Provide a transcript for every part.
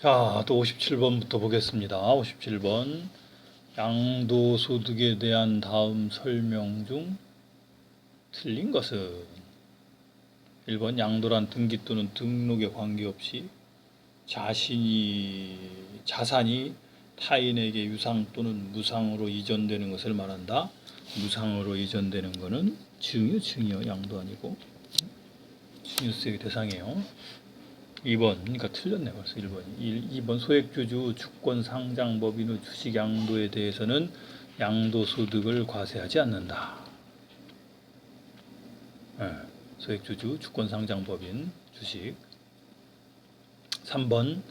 자, 또 57번부터 보겠습니다. 57번. 양도소득에 대한 다음 설명 중 틀린 것은 1번 양도란 등기 또는 등록에 관계없이 자산이 타인에게 유상 또는 무상으로 이전되는 것을 말한다. 무상으로 이전되는 것은 증여 양도 아니고 증여세의 대상이에요. 2번, 그러니까 틀렸네 벌써 1번이. 2번 소액주주 주권 상장법인 후 주식 양도에 대해서는 양도소득을 과세하지 않는다. 소액주주 주권 상장법인 주식. 3번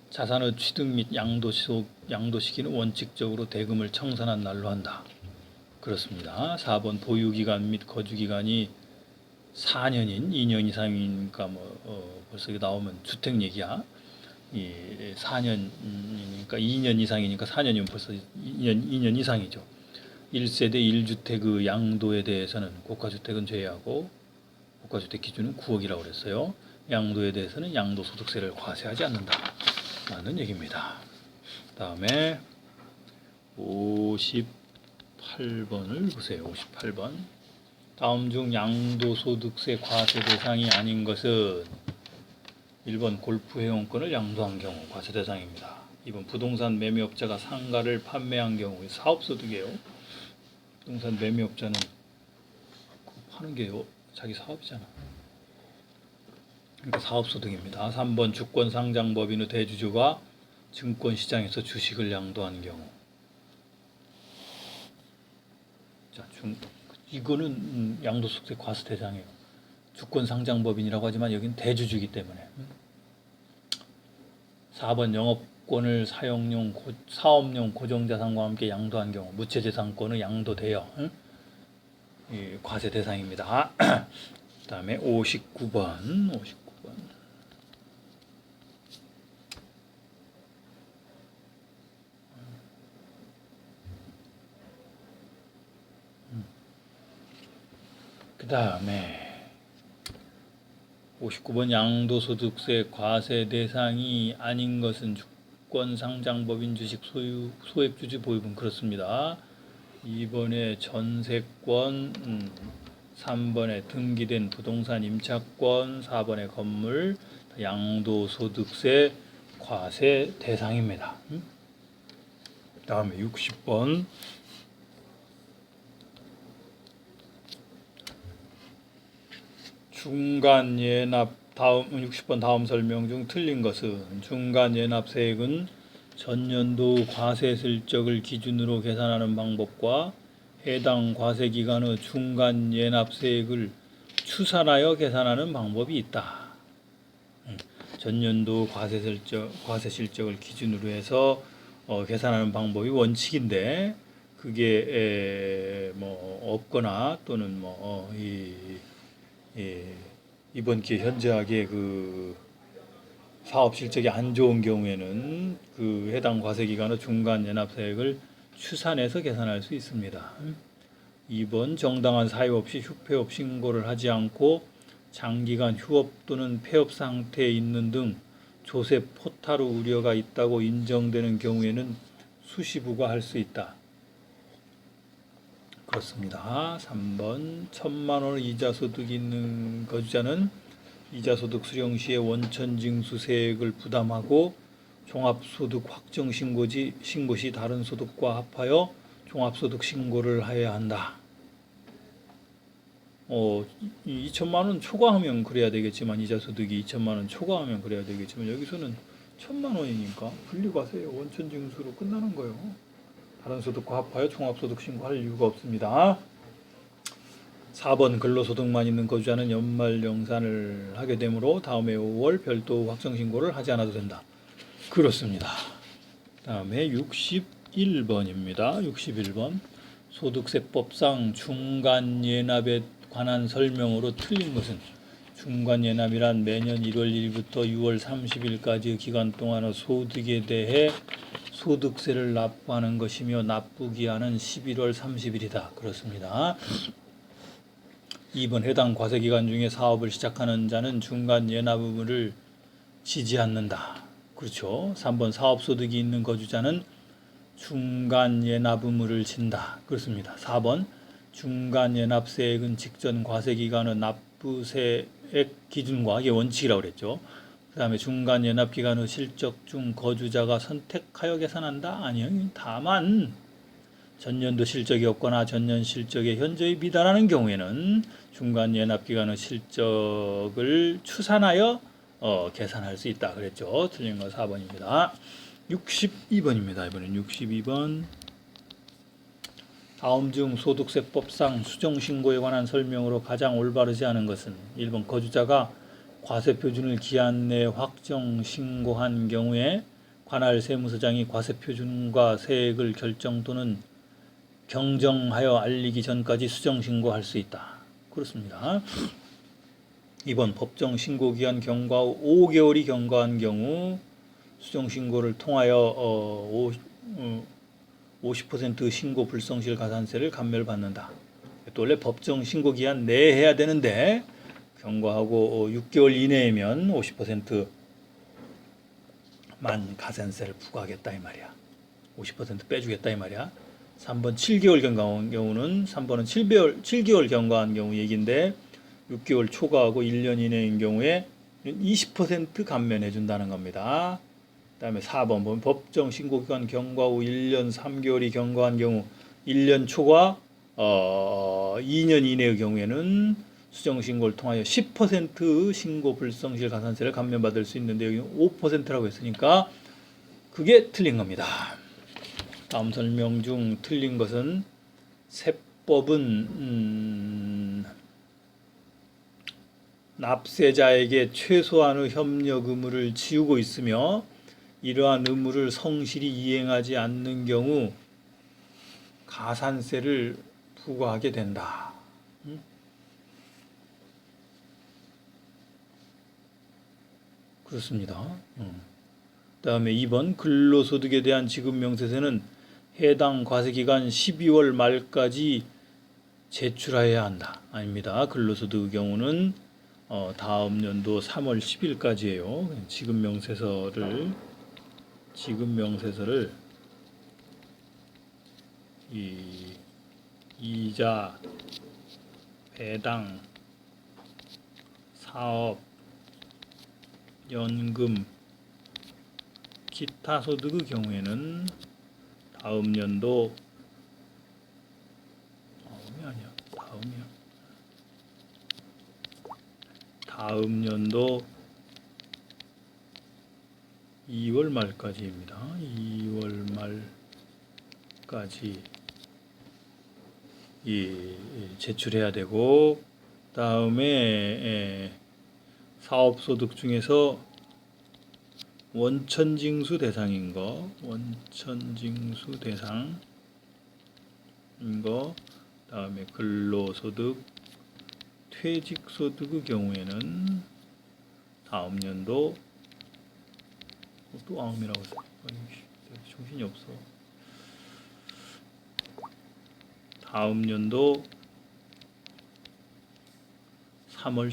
자산의 취득 및 양도 시기는 원칙적으로 대금을 청산한 날로 한다. 그렇습니다. 4번 보유기간 및 거주기간이 4년인 2년 이상이니까 벌써 이게 나오면 주택 얘기야. 이 4년이니까 2년 이상이니까 4년이면 벌써 2년 이상이죠. 1세대 1주택의 양도에 대해서는 고가주택은 제외하고 고가주택 기준은 9억이라고 그랬어요. 양도에 대해서는 양도소득세를 과세하지 않는다 라는 얘기입니다. 다음에 58번을 보세요. 58번. 다음 중 양도소득세 과세 대상이 아닌 것은 1번 골프 회원권을 양도한 경우 과세 대상입니다. 2번 부동산 매매업자가 상가를 판매한 경우 사업소득이에요. 부동산 매매업자는 파는 게 자기 사업이잖아. 그러니까 사업소득입니다. 3번 주권상장법인의 대주주가 증권시장에서 주식을 양도한 경우. 자, 이거는 양도소득세 과세 대상이에요. 주권상장법인이라고 하지만 여기는 대주주이기 때문에. 4번 영업권을 사업용 고정자산과 함께 양도한 경우 무채재산권의 양도되어 과세 대상입니다. 그 다음에 59번. 그 다음에 59번 양도소득세 과세 대상이 아닌 것은 주권상장법인 주식 소액주주 보유분. 그렇습니다. 2번에 전세권, 3번에 등기된 부동산 임차권, 4번에 건물, 양도소득세 과세 대상입니다. 다음에 60번. 중간예납 60번 다음 설명 중 틀린 것은 중간예납세액은 전년도 과세 실적을 기준으로 계산하는 방법과 해당 과세기간의 중간예납세액을 추산하여 계산하는 방법이 있다. 전년도 과세 실적을 기준으로 해서 계산하는 방법이 원칙인데 그게 없거나 또는 이번 기회 현저하게 그 사업 실적이 안 좋은 경우에는 그 해당 과세기간의 중간 연납세액을 추산해서 계산할 수 있습니다. 2번 정당한 사유 없이 휴폐업 신고를 하지 않고 장기간 휴업 또는 폐업 상태에 있는 등 조세 포탈의 우려가 있다고 인정되는 경우에는 수시부과할 수 있다. 그렇습니다. 3번 1,000만 원 이자 소득이 있는 거주자는 이자소득 수령 시에 원천징수세액을 부담하고 종합소득 확정 신고 시 다른 소득과 합하여 종합소득 신고를 해야 한다. 2천만 원 초과하면 그래야 되겠지만 이자소득이 2천만 원 초과하면 그래야 되겠지만 여기서는 1,000만 원이니까 분리과세요. 원천징수로 끝나는 거예요. 다른 소득과 합하여 종합소득 신고할 이유가 없습니다. 4번 근로소득만 있는 거주자는 연말정산을 하게 되므로 다음해 5월 별도 확정신고를 하지 않아도 된다. 그렇습니다. 다음에 61번입니다. 61번 소득세법상 중간예납에 관한 설명으로 틀린 것은 중간예납이란 매년 1월 1일부터 6월 30일까지의 기간 동안의 소득에 대해 소득세를 납부하는 것이며 납부기한은 11월 30일이다. 그렇습니다. 2번 해당 과세기간 중에 사업을 시작하는 자는 중간 예납 의무를 지지 않는다. 그렇죠. 3번 사업소득이 있는 거주자는 중간예납 의무를 진다. 그렇습니다. 4번 중간예납세액은 직전 과세기간의 납부세액 기준과 이게 원칙이라고 그랬죠. 그 다음에 중간예납기간 의 실적 중 거주자가 선택하여 계산한다? 아니요. 다만 전년도 실적이 없거나 전년 실적에 현저히 미달하는 경우에는 중간예납기간의 실적을 추산하여 계산할 수 있다 그랬죠. 틀린 건 4번입니다. 62번입니다. 이번엔 62번. 다음 중 소득세법상 수정신고에 관한 설명으로 가장 올바르지 않은 것은 1번 거주자가 과세표준을 기한 내에 확정 신고한 경우에 관할 세무서장이 과세표준과 세액을 결정 또는 경정하여 알리기 전까지 수정신고할 수 있다. 그렇습니다. 2번 법정 신고 기한 경과 후 5개월이 경과한 경우 수정신고를 통하여 50% 신고 불성실 가산세를 감면받는다. 또 원래 법정 신고 기한 내에 해야 되는데 경과하고 6개월 이내이면 50%만 가산세를 부과하겠다 이 말이야. 50% 빼주겠다 이 말이야. 3번 7개월 경과한 경우는 3번은 7개월 경과한 경우 얘기인데 6개월 초과하고 1년 이내인 경우에 20% 감면해 준다는 겁니다. 그 다음에 4번 보면 법정 신고기간 경과 후 1년 3개월이 경과한 경우 1년 초과 2년 이내의 경우에는 수정신고를 통하여 10% 신고 불성실 가산세를 감면받을 수 있는데 여기 5%라고 했으니까 그게 틀린 겁니다. 다음 설명 중 틀린 것은 세법은 납세자에게 최소한의 협력 의무를 지우고 있으며 이러한 의무를 성실히 이행하지 않는 경우 가산세를 부과하게 된다. 그렇습니다. 다음에 2번 근로소득에 대한 지급명세서는 해당 과세기간 12월 말까지 제출해야 한다. 아닙니다. 근로소득의 경우는 다음 연도 3월 10일까지예요. 지급명세서를 이자, 배당, 사업, 연금, 기타 소득의 경우에는 다음 연도 다음 연도 2월 말까지입니다. 2월 말까지 제출해야 되고 다음에 사업소득 중에서 원천징수 대상인 거, 다음에 근로소득, 퇴직소득의 경우에는 다음 연도 또 다음이라고 했어요. 정신이 없어. 다음 연도 3월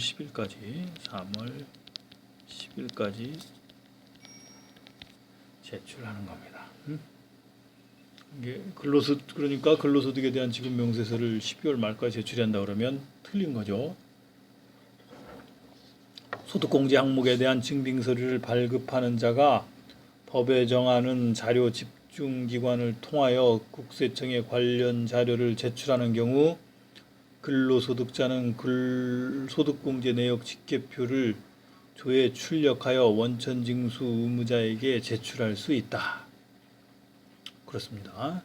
10일까지 제출하는 겁니다. 이게 그러니까 근로소득에 대한 지급 명세서를 12월 말까지 제출한다 그러면 틀린 거죠. 소득공제 항목에 대한 증빙 서류를 발급하는 자가 법에 정하는 자료 집중기관을 통하여 국세청에 관련 자료를 제출하는 경우 근로소득자는 소득공제 내역 직계표를 조에 출력하여 원천징수 의무자에게 제출할 수 있다. 그렇습니다.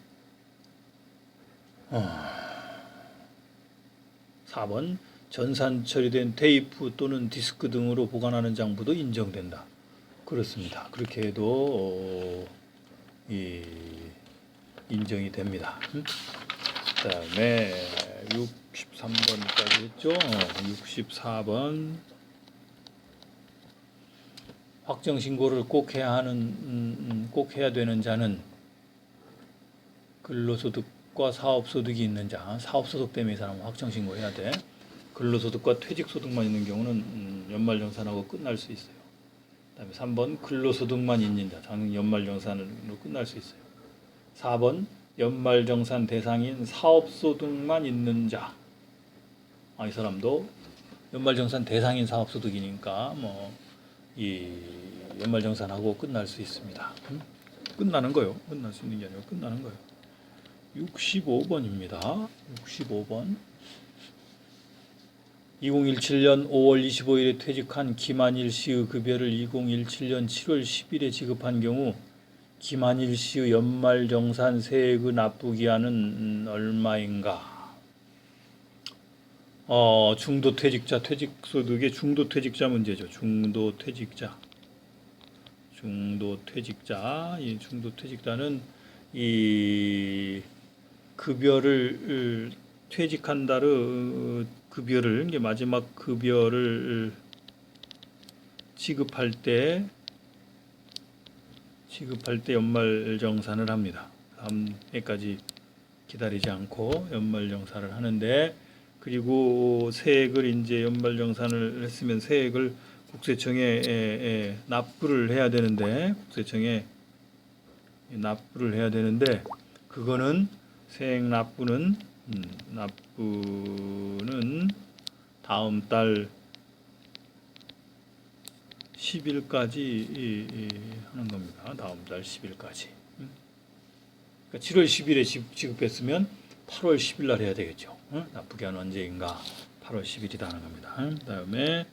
4번 전산 처리된 테이프 또는 디스크 등으로 보관하는 장부도 인정된다. 그렇습니다. 그렇게 해도 인정이 됩니다. 그 다음에 63번까지 했죠. 64번 확정신고를 꼭 해야 되는 자는 근로소득과 사업소득이 있는 자, 사업소득 때문에 이 사람은 확정신고해야 돼. 근로소득과 퇴직소득만 있는 경우는 연말정산하고 끝날 수 있어요. 그다음에 3번 근로소득만 있는 자, 작년 연말정산으로 끝날 수 있어요. 4번 연말정산 대상인 사업소득만 있는 자. 이 사람도 연말정산 대상인 사업소득이니까 이 연말정산하고 끝날 수 있습니다. 끝나는 거요. 끝날 수 있는 게 아니고 끝나는 거예요. 65번입니다. 65번. 2017년 5월 25일에 퇴직한 김한일 씨의 급여를 2017년 7월 10일에 지급한 경우 김한일 씨의 연말정산 세액의 납부기한은 얼마인가? 중도퇴직자, 퇴직소득의 중도퇴직자 문제죠. 중도퇴직자. 이 중도퇴직자는 이 급여를 퇴직한 달의 급여를 이게 마지막 급여를 지급할 때 연말정산을 합니다. 다음 해까지 기다리지 않고 연말정산을 하는데, 그리고 세액을 이제 연말정산을 했으면 세액을 국세청에 납부를 해야 되는데, 그거는 세액 납부는 다음 달 10일까지 하는 겁니다. 다음 달 10일까지. 그러니까 7월 10일에 지급했으면 8월 10일 날 해야 되겠죠. 납부기한 언제인가? 8월 10일이다 하는 겁니다. 그다음에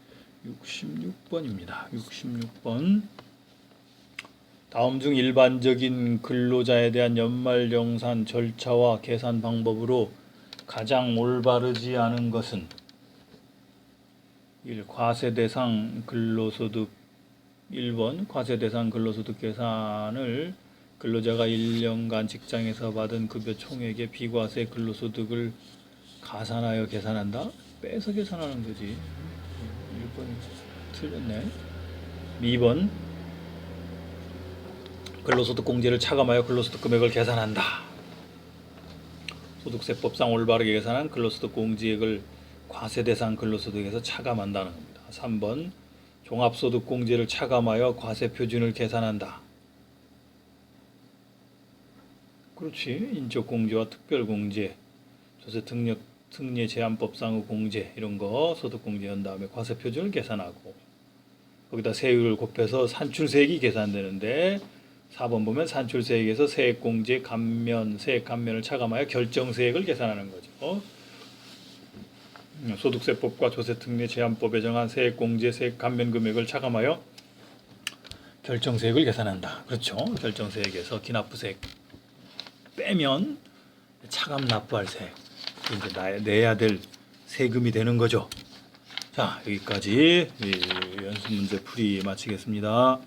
66번입니다. 66번. 다음 중 일반적인 근로자에 대한 연말정산 절차와 계산 방법으로 가장 올바르지 않은 것은 1. 과세대상 근로소득. 1번 과세대상 근로소득 계산을 근로자가 1년간 직장에서 받은 급여 총액의 비과세 근로소득을 가산하여 계산한다? 빼서 계산하는 거지. 1번 틀렸네. 2번 근로소득 공제를 차감하여 근로소득 금액을 계산한다. 소득세법상 올바르게 계산한 근로소득 공제액을 과세대상 근로소득에서 차감한다는 겁니다. 3번 종합소득 공제를 차감하여 과세표준을 계산한다. 그렇지. 인적공제와 특별공제, 조세특례 제한법상의 공제 이런 거 소득공제한 다음에 과세표준을 계산하고 거기다 세율을 곱해서 산출세액이 계산되는데, 4번 보면 산출세액에서 세액공제 감면, 세액 감면을 차감하여 결정세액을 계산하는 거죠. 소득세법과 조세특례 제한법에 정한 세액공제, 세액 감면 금액을 차감하여 결정세액을 계산한다. 그렇죠. 결정세액에서 기납부세액 빼면 차감 납부할 세액, 이제 내야 될 세금이 되는 거죠. 자, 여기까지 연습 문제 풀이 마치겠습니다.